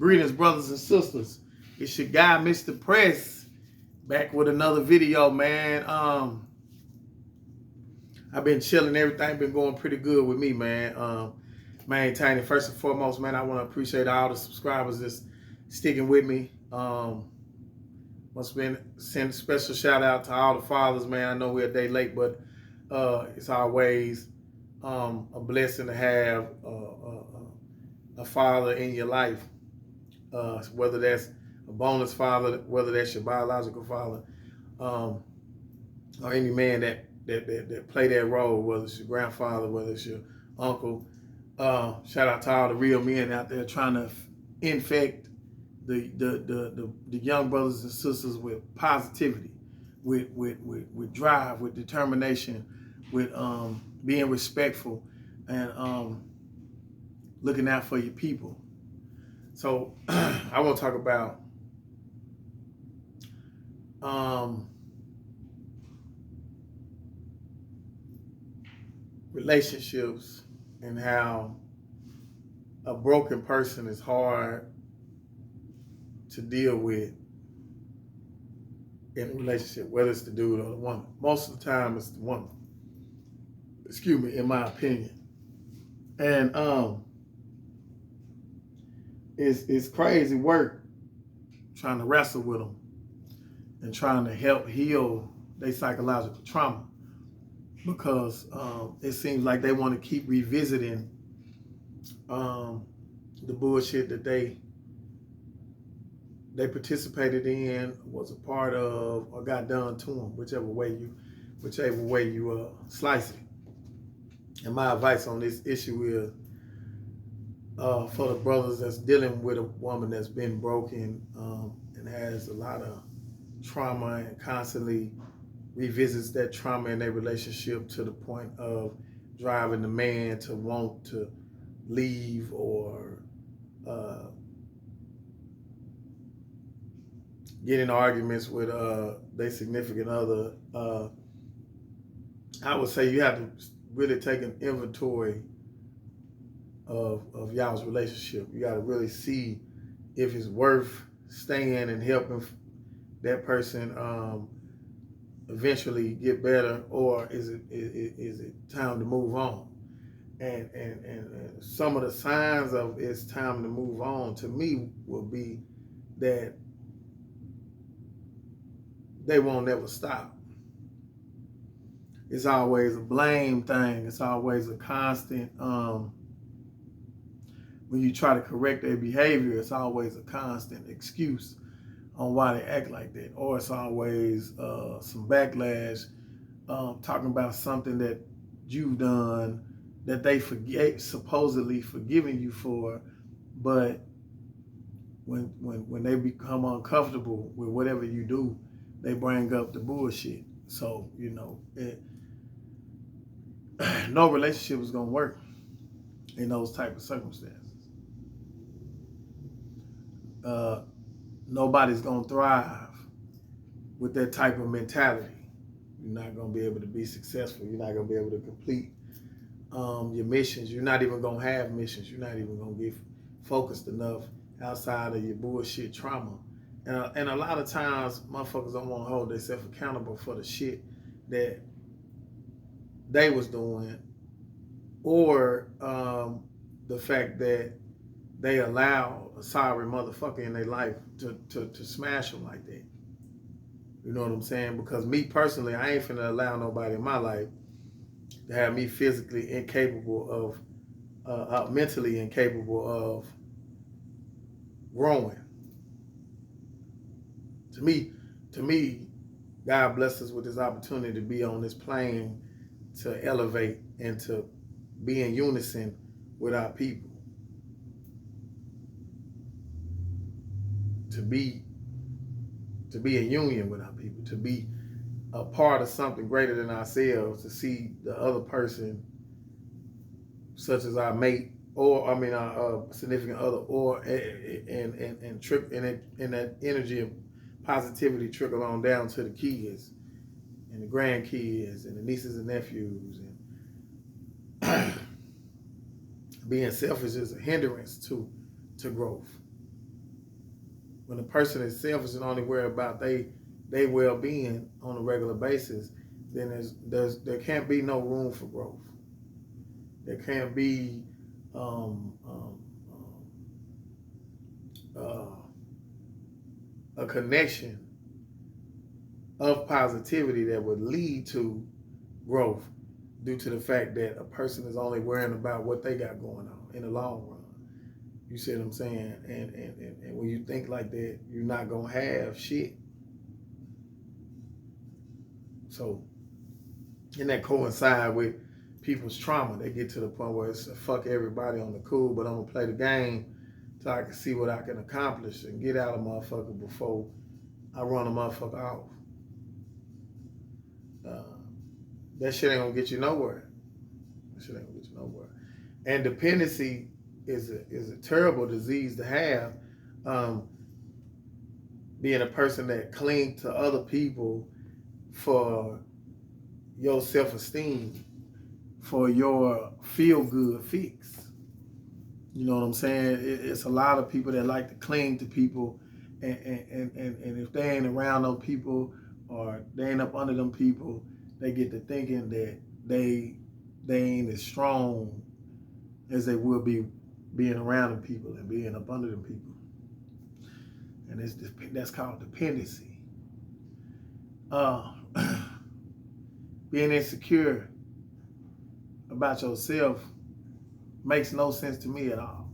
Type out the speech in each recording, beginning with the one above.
Greetings, brothers and sisters. It's your guy, Mr. Press, back with another video, man. I've been chilling. Everything been going pretty good with me, man. Maintaining. First and foremost, man, I want to appreciate all the subscribers that's sticking with me. Once again, send a special shout out to all the fathers, man. I know we're a day late, but it's always a blessing to have a father in your life. Whether that's a bonus father, whether that's your biological father, or any man that play that role, whether it's your grandfather, whether it's your uncle. Shout out to all the real men out there trying to infect the young brothers and sisters with positivity, with drive, with determination, with being respectful, and looking out for your people. So I want to talk about relationships and how a broken person is hard to deal with in a relationship, whether it's the dude or the woman. Most of the time it's the woman. Excuse me, in my opinion. And it's crazy work trying to wrestle with them and trying to help heal their psychological trauma, because it seems like they want to keep revisiting the bullshit that they participated in, was a part of, or got done to them, whichever way you slice it. And my advice on this issue is, for the brothers that's dealing with a woman that's been broken and has a lot of trauma and constantly revisits that trauma in their relationship to the point of driving the man to want to leave or get in arguments with their significant other. I would say you have to really take an inventory of y'all's relationship. You got to really see if it's worth staying and helping that person eventually get better, or is it time to move on? And some of the signs of it's time to move on to me will be that they won't ever stop. It's always a blame thing. It's always a constant. When you try to correct their behavior, it's always a constant excuse on why they act like that. Or it's always some backlash, talking about something that you've done that they supposedly forgiving you for, but when they become uncomfortable with whatever you do, they bring up the bullshit. So, no relationship is gonna work in those type of circumstances. Nobody's gonna thrive with that type of mentality. You're not gonna be able to be successful. You're not gonna be able to complete your missions. You're not even gonna have missions. You're not even gonna get focused enough outside of your bullshit trauma. And a lot of times, motherfuckers don't want to hold themselves accountable for the shit that they was doing, or the fact that they allow a sorry motherfucker in their life to smash them like that. You know what I'm saying? Because me personally, I ain't finna allow nobody in my life to have me physically incapable of, mentally incapable of growing. To me, God blessed us with this opportunity to be on this plane to elevate and to be in unison with our people. To be in union with our people, to be a part of something greater than ourselves, to see the other person, such as our mate, or our significant other, or and that energy of positivity trickle on down to the kids and the grandkids and the nieces and nephews. And being selfish is a hindrance to growth. When a person is selfish and only worried about they well-being on a regular basis, then there can't be no room for growth. There can't be a connection of positivity that would lead to growth, due to the fact that a person is only worrying about what they got going on in the long run. You see what I'm saying? And when you think like that, you're not gonna have shit. So, and that coincide with people's trauma. They get to the point where it's fuck everybody on the cool, but I'm gonna play the game so I can see what I can accomplish and get out of motherfucker before I run a motherfucker off. That shit ain't gonna get you nowhere. That shit ain't gonna get you nowhere. And dependency is a terrible disease to have. Being a person that clings to other people for your self-esteem, for your feel-good fix. You know what I'm saying? It's a lot of people that like to cling to people, and if they ain't around those people or they ain't up under them people, they get to thinking that they ain't as strong as they will be being around them people and being up under them people. And that's called dependency. Being insecure about yourself makes no sense to me at all.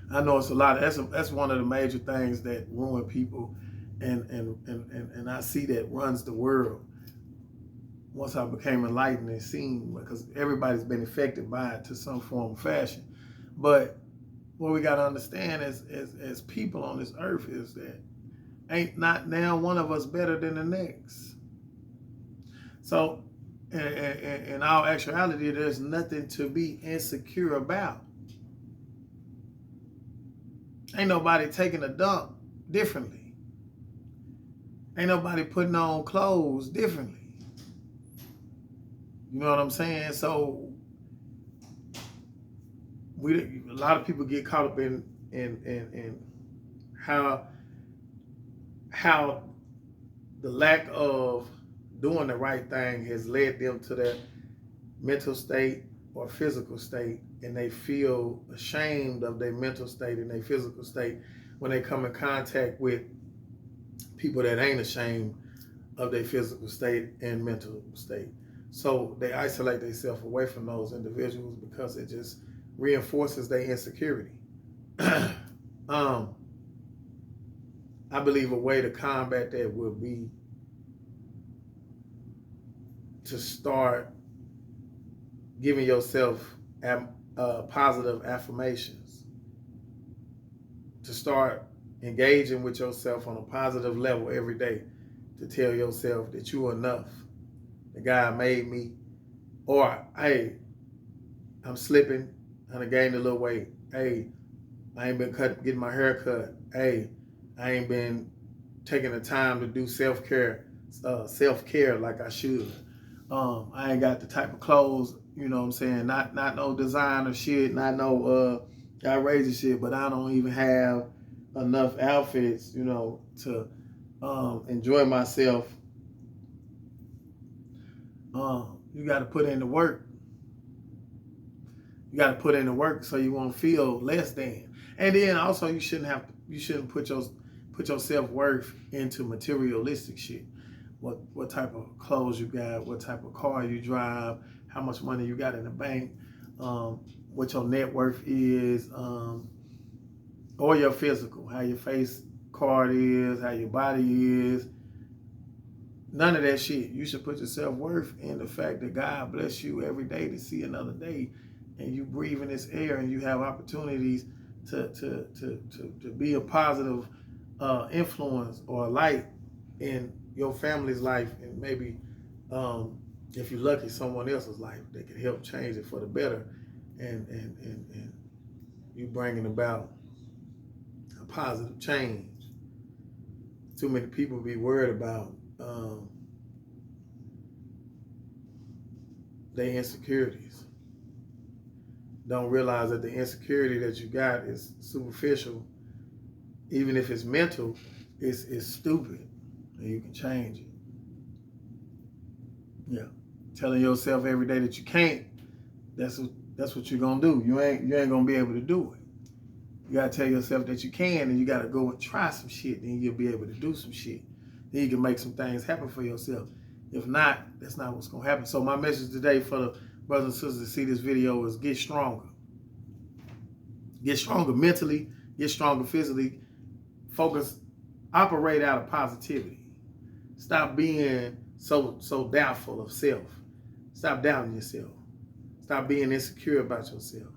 I know it's a lot. That's one of the major things that ruin people, and I see that runs the world. Once I became enlightened and seen, because everybody's been affected by it to some form of fashion. But what we got to understand as people on this earth is that ain't not now one of us better than the next. So in all actuality, there's nothing to be insecure about. Ain't nobody taking a dump differently. Ain't nobody putting on clothes differently. You know what I'm saying? So a lot of people get caught up in how the lack of doing the right thing has led them to their mental state or physical state, and they feel ashamed of their mental state and their physical state when they come in contact with people that ain't ashamed of their physical state and mental state. So they isolate themselves away from those individuals because it just reinforces their insecurity. I believe a way to combat that would be to start giving yourself positive affirmations, to start engaging with yourself on a positive level every day, to tell yourself that you are enough. The God made me, or hey, I'm slipping, and I gained a little weight. Hey, I ain't been getting my hair cut. Hey, I ain't been taking the time to do self-care like I should. I ain't got the type of clothes, you know what I'm saying? Not no designer shit, not no outrageous shit, but I don't even have enough outfits, you know, to enjoy myself. You got to put in the work. You got to put in the work so you won't feel less than. And then also you shouldn't put your self-worth into materialistic shit. What type of clothes you got, what type of car you drive, how much money you got in the bank, what your net worth is, or your physical, how your face card is, how your body is. None of that shit. You should put your self-worth in the fact that God bless you every day to see another day, and you breathe in this air, and you have opportunities to be a positive influence or light in your family's life, and maybe if you're lucky, someone else's life that can help change it for the better, and you bringing about a positive change. Too many people be worried about their insecurities. Don't realize that the insecurity that you got is superficial even if it's mental, it's stupid, and you can change it. Yeah, telling yourself every day that you can't, that's what you're gonna do. You ain't gonna be able to do it. You gotta tell yourself that you can, and you gotta go and try some shit. Then you'll be able to do some shit. Then you can make some things happen for yourself. If not, that's not what's gonna happen. So my message today for the brothers and sisters that see this video is get stronger. Get stronger mentally, get stronger physically. Focus, operate out of positivity. Stop being so doubtful of self. Stop doubting yourself. Stop being insecure about yourself.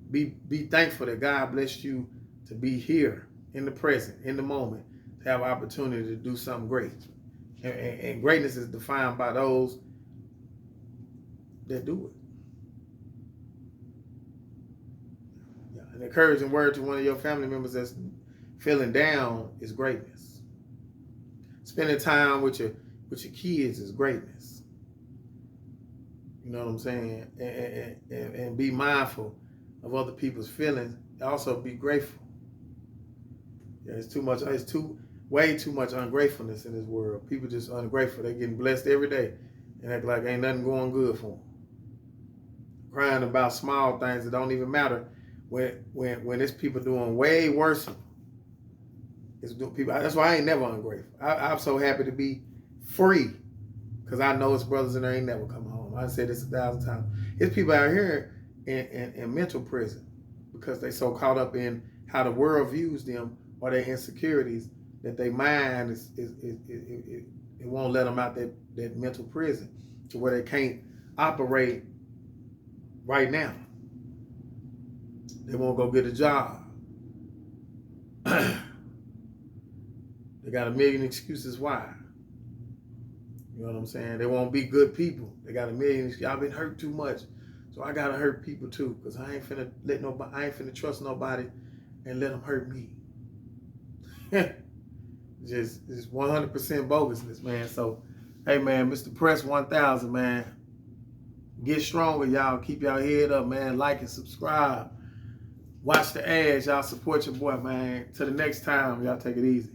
Be thankful that God blessed you to be here in the present, in the moment, to have an opportunity to do something great. And greatness is defined by those that do it. Yeah. An encouraging word to one of your family members that's feeling down is greatness. Spending time with your kids is greatness. You know what I'm saying? And be mindful of other people's feelings. Also be grateful. Yeah, it's way too much ungratefulness in this world. People just ungrateful. They're getting blessed every day and act like ain't nothing going good for them. Crying about small things that don't even matter when it's people doing way worse. It's people. That's why I ain't never ungrateful. I'm so happy to be free because I know it's brothers and they ain't never come home. I said this 1,000 times. It's people out here in mental prison because they so caught up in how the world views them or their insecurities that their mind it won't let them out that mental prison to where they can't operate right now. They won't go get a job. They got a million excuses why. You know what I'm saying? They won't be good people. They got a million excuses. I've been hurt too much, so I gotta hurt people too, because I ain't finna trust nobody and let them hurt me. just 100% bogusness, man. So, hey, man, Mr. Press 1000, man. Get stronger, y'all. Keep y'all head up, man. Like and subscribe. Watch the ads. Y'all support your boy, man. Till the next time, y'all take it easy.